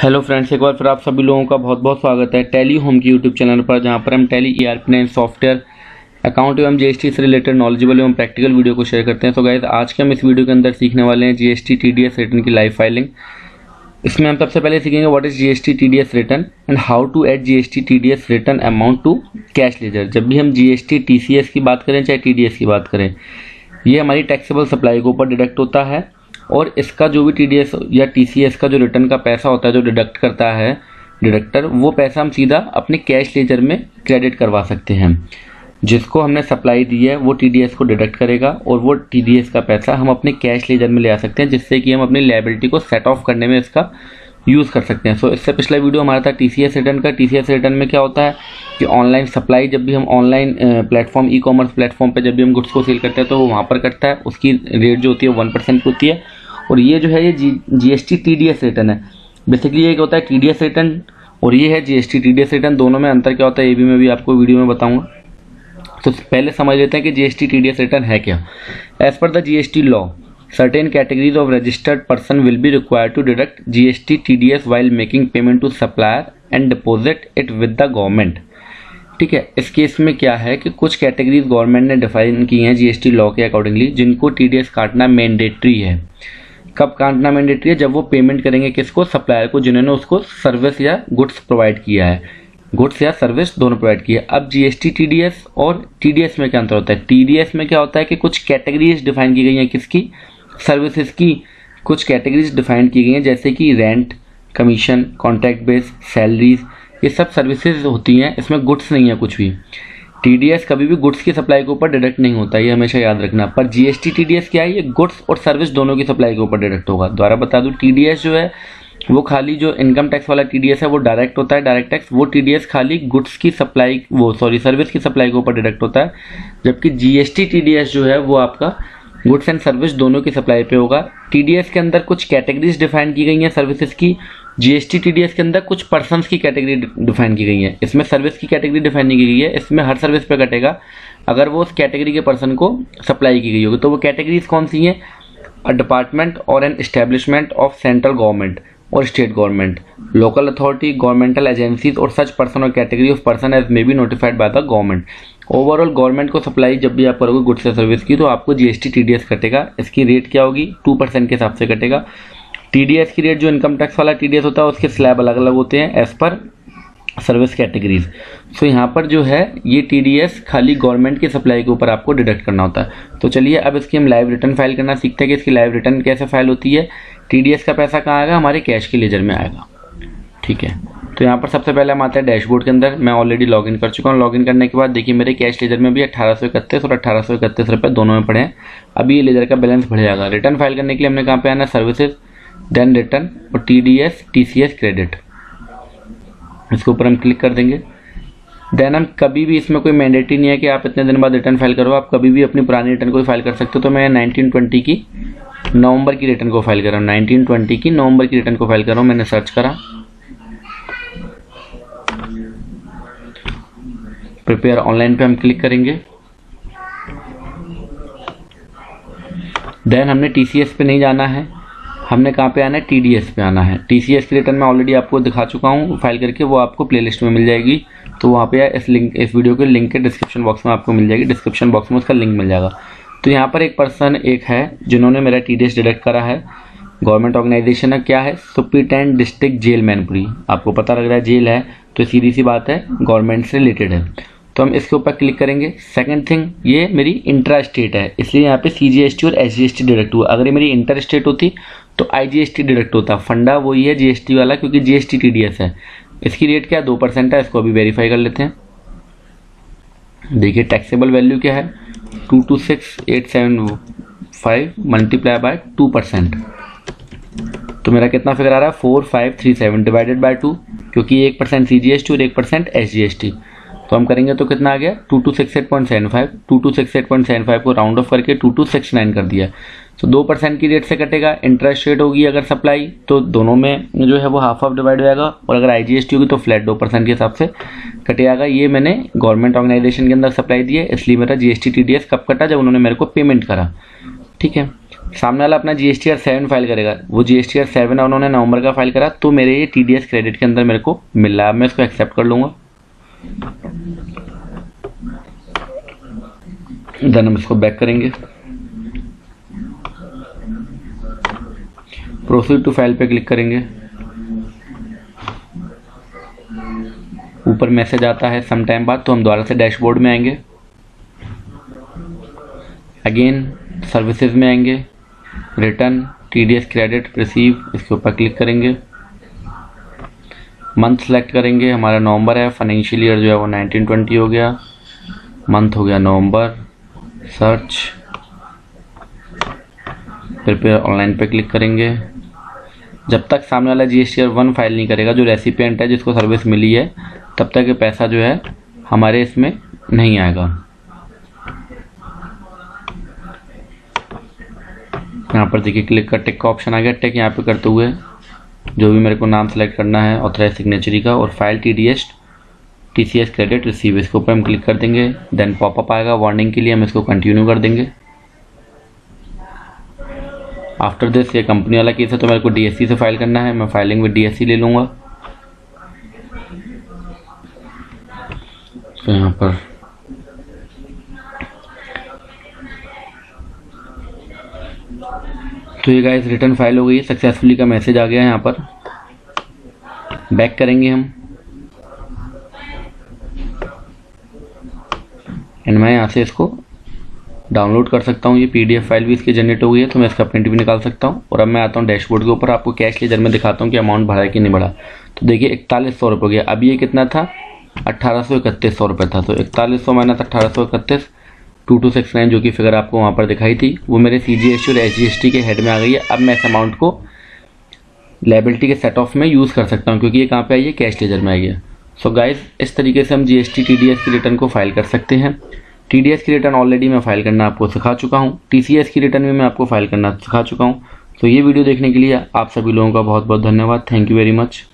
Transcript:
Hello friends, एक बार फिर आप सभी लोगों का बहुत बहुत स्वागत है टैली होम की यूट्यूब चैनल पर, जहां पर हम टैली ERP9 सॉफ्टवेयर अकाउंट एवं जीएसटी से रिलेटेड नॉलेजेबल एवं प्रैक्टिकल वीडियो को शेयर करते हैं। तो गाइस, आज के हम इस वीडियो के अंदर सीखने वाले हैं जीएसटी TDS रिटर्न की लाइव फाइलिंग। इसमें हम सबसे पहले सीखेंगे what is GST TDS return and how to add GST TDS return amount to cash ledger. जब भी हम जीएसटी TCS की बात करें चाहे TDS की बात करें, ये हमारी टैक्सेबल सप्लाई के ऊपर डिडक्ट होता है और इसका जो भी TDS या TCS का जो रिटर्न का पैसा होता है जो डिडक्ट करता है डिडक्टर, वो पैसा हम सीधा अपने कैश लेजर में क्रेडिट करवा सकते हैं। जिसको हमने सप्लाई दी है वो TDS को डिडक्ट करेगा और वो TDS का पैसा हम अपने कैश लेजर में ले आ सकते हैं, जिससे कि हम अपनी लायबिलिटी को सेट ऑफ करने में इसका यूज़ कर सकते हैं। सो इससे पिछला वीडियो हमारा था TCS रिटर्न का। TCS रिटर्न में क्या होता है कि ऑनलाइन सप्लाई, जब भी हम ऑनलाइन प्लेटफॉर्म ई-कॉमर्स प्लेटफॉर्म पे जब भी हम गुड्स को सेल करते हैं तो वो वहाँ पर कटता है। उसकी रेट जो होती है 1% की होती है। और ये जो है ये GST TDS रिटर्न है। बेसिकली ये क्या होता है TDS रिटर्न और ये है GST TDS रिटर्न। दोनों में अंतर क्या होता है ये भी मैं भी आपको वीडियो में बताऊंगा। तो पहले समझ लेते हैं कि GST TDS रिटर्न है क्या। एज पर the GST law, certain categories of registered person will be required to deduct GST TDS while making payment to supplier and deposit it with the government। ठीक है, इस केस में क्या है कि कुछ कैटेगरीज गवर्नमेंट ने डिफाइन की हैं GST लॉ के अकॉर्डिंगली, जिनको TDS काटना मैंडेटरी है। कब काटना मैंडेटरी है? जब वो पेमेंट करेंगे किसको? सप्लायर को, जिन्होंने उसको सर्विस या गुड्स प्रोवाइड किया है, गुड्स या सर्विस दोनों प्रोवाइड किया। अब GST TDS और TDS में क्या अंतर होता है? TDS में क्या होता है कि कुछ कैटेगरीज डिफाइन की गई हैं, किसकी? सर्विसेज की कुछ कैटेगरीज डिफाइन की गई हैं, जैसे कि rent, commission, contract base, salaries, ये सब सर्विसेज होती हैं। इसमें गुड्स नहीं है कुछ भी। TDS कभी भी गुड्स की सप्लाई के ऊपर डिडक्ट नहीं होता, ये हमेशा याद रखना। पर GST TDS क्या है? ये गुड्स और सर्विस दोनों की सप्लाई के ऊपर डिडक्ट होगा। दोबारा बता दूं, TDS जो है वो खाली, जो इनकम टैक्स वाला TDS है वो डायरेक्ट होता है, डायरेक्ट टैक्स। वो TDS खाली गुड्स की सप्लाई, सर्विस की सप्लाई के ऊपर डिडक्ट होता है। जबकि GST TDS जो है वो आपका गुड्स एंड सर्विस दोनों की सप्लाई पे होगा। TDS के अंदर कुछ कैटेगरीज डिफाइन की गई हैं सर्विसेज की। GST TDS के अंदर कुछ पर्सन्स की कैटेगरी डिफाइन की गई है। इसमें सर्विस की कैटेगरी डिफाइन नहीं की गई है। इसमें हर सर्विस पे कटेगा अगर वो उस कैटेगरी के पर्सन को सप्लाई की गई होगी। तो वो कैटेगरीज कौन सी हैं? अ डिपार्टमेंट और an establishment of central government और state government, local authority, governmental agencies और सच पर्सन और category of person as may be notified by the government. Overall government को सप्लाई जब भी आप करोगे गुड्स या सर्विस की, तो आपको GST TDS कटेगा। इसकी रेट क्या होगी? 2% के हिसाब से कटेगा। TDS की रेट जो इनकम टैक्स वाला TDS होता है उसके स्लैब अलग अलग होते हैं एज पर सर्विस कैटेगरीज। सो यहाँ पर जो है ये TDS खाली गवर्नमेंट की सप्लाई के ऊपर आपको डिडक्ट करना होता है। तो चलिए अब इसकी हम लाइव रिटर्न फाइल करना सीखते हैं कि इसकी लाइव रिटर्न कैसे फाइल होती है। TDS का पैसा कहाँ आएगा? हमारे कैश के लेजर में आएगा। ठीक है, तो यहाँ पर सबसे पहले हम आते हैं डैशबोर्ड के अंदर। मैं ऑलरेडी लॉगिन कर चुका हूँ। लॉगिन करने के बाद देखिए मेरे कैश लेजर में भी 1831 और 1831 रुपये दोनों में पड़े हैं। अभी ये लेजर का बैलेंस बढ़ जाएगा। रिटर्न फाइल करने के लिए हमने कहाँ पे आना है? सर्विसेज, देन रिटर्न और TDS TCS क्रेडिट, इसके ऊपर हम क्लिक कर देंगे। देन हम कभी भी, इसमें कोई मैंडेटरी नहीं है कि आप इतने दिन बाद रिटर्न फाइल करो, आप कभी भी अपनी पुरानी रिटर्न को फाइल कर सकते हो। तो मैं 1920 की नवंबर की रिटर्न को फाइल कर रहा हूँ। 1920 की नवंबर की रिटर्न को फाइल कर रहा हूँ। मैंने सर्च करा, प्रिपेयर ऑनलाइन पे हम क्लिक करेंगे। देन हमने TCS पे नहीं जाना है, हमने कहाँ पे आना है? TDS पे आना है। TCS की रिटर्न मैं ऑलरेडी आपको दिखा चुका हूँ फाइल करके, वो आपको प्लेलिस्ट में मिल जाएगी। तो वहाँ पे इस वीडियो के लिंक के डिस्क्रिप्शन बॉक्स में आपको मिल जाएगी। डिस्क्रिप्शन बॉक्स में उसका लिंक मिल जाएगा। तो यहाँ पर एक पर्सन एक है जिन्होंने मेरा TDS डिडक्ट करा है। गवर्नमेंट ऑर्गेनाइजेशन है, क्या है? Superintendent district jail Mainpuri. आपको पता लग रहा है जेल है, तो सीधी सी बात है गवर्नमेंट से रिलेटेड है। तो हम इसके ऊपर क्लिक करेंगे। सेकंड थिंग, ये मेरी इंट्रा स्टेट है, इसलिए यहाँ पे CGST और SGST डिडक्ट हुआ। अगर ये मेरी इंटर स्टेट होती तो IGST डिडक्ट होता। फंडा वही है GST वाला, क्योंकि GST TDS है। इसकी रेट क्या है? 2% है। इसको अभी वेरीफाई कर लेते हैं। देखिए टैक्सेबल वैल्यू क्या है? 226875 मल्टीप्लाई बाय 2%। तो मेरा कितना फिगर आ रहा है? 4537 डिवाइडेड बाय 2, क्योंकि 1% CGST और 1% SGST। तो हम करेंगे तो कितना आ गया? 2268.75। 2268.75 को राउंड ऑफ करके 2269 कर दिया। तो 2% की रेट से कटेगा। इंटरेस्ट रेट होगी अगर सप्लाई, तो दोनों में जो है वो हाफ हाफ डिवाइड हो जाएगा। और अगर IGST होगी तो फ्लैट 2% के हिसाब से कट जाएगा। ये मैंने गवर्नमेंट ऑर्गेनाइजेशन के अंदर सप्लाई दी है, इसलिए मेरा GST TDS कब कटा? जब उन्होंने मेरे को पेमेंट करा। ठीक है, सामने वाला अपना GSTR 7 फाइल करेगा, वो GSTR 7 है, उन्होंने नवंबर का फाइल करा, तो मेरे ये TDS क्रेडिट के अंदर मेरे को मिल रहा है। अब मैं इसको एक्सेप्ट कर लूँगा, देन हम इसको बैक करेंगे, प्रोसीड टू फाइल पे क्लिक करेंगे। ऊपर मैसेज आता है सम टाइम बाद, तो हम दोबारा से डैशबोर्ड में आएंगे, अगेन सर्विसेज में आएंगे, रिटर्न TDS क्रेडिट रिसीव, इसके ऊपर क्लिक करेंगे, मंथ सेलेक्ट करेंगे, हमारा नवंबर है, फाइनेंशियल ईयर जो है वो 1920 हो गया, मंथ हो गया नवंबर, सर्च, प्रिपेयर ऑनलाइन पे क्लिक करेंगे। जब तक सामने वाला GSTR 1 फाइल नहीं करेगा, जो रेसिपिएंट है जिसको सर्विस मिली है, तब तक ये पैसा जो है हमारे इसमें नहीं आएगा। यहाँ पर देखिए क्लिक का टिक का ऑप्शन आ गया, टिक यहाँ पे करते हुए जो भी मेरे को नाम सेलेक्ट करना है ऑथराइज सिग्नेचरी का, और फाइल TCS क्रेडिट रिसीव, इसके ऊपर हम क्लिक कर देंगे। देन पॉपअप आएगा वार्निंग के लिए, हम इसको कंटिन्यू कर देंगे। आफ्टर दिस ये कंपनी वाला केस है, तो मेरे को DSC से फाइल करना है, मैं फाइलिंग विद DSC ले लूँगा। तो यहाँ पर तो ये गाइस रिटर्न फाइल हो गई है, सक्सेसफुली का मैसेज आ गया है। यहाँ पर बैक करेंगे हम, एंड मैं यहाँ से इसको डाउनलोड कर सकता हूँ। ये PDF फाइल भी इसकी जनरेट हो गई है, तो मैं इसका प्रिंट भी निकाल सकता हूँ। और अब मैं आता हूँ डैशबोर्ड के ऊपर, आपको कैश लेजर में दिखाता हूँ कि अमाउंट बढ़ा है कि नहीं बढ़ा। तो देखिए 4100 रुपये हो गया। अब ये कितना था, 1831 रुपये था। तो 4100 माइनस 1831, 2269 जो कि फिगर आपको वहाँ पर दिखाई थी, वो मेरे CGST और SGST के हेड में आ गई है। अब मैं इस अमाउंट को लायबिलिटी के सेट ऑफ में यूज़ कर सकता हूँ, क्योंकि ये कहाँ पे आई है, कैश लेजर में आई है। सो गाइस, इस तरीके से हम GST TDS की रिटर्न को फाइल कर सकते हैं। TDS की रिटर्न ऑलरेडी मैं फाइल करना आपको सिखा चुका हूँ, TCS की रिटर्न भी मैं आपको फाइल करना सिखा चुका हूँ। तो ये वीडियो देखने के लिए आप सभी लोगों का बहुत बहुत धन्यवाद। Thank you very much.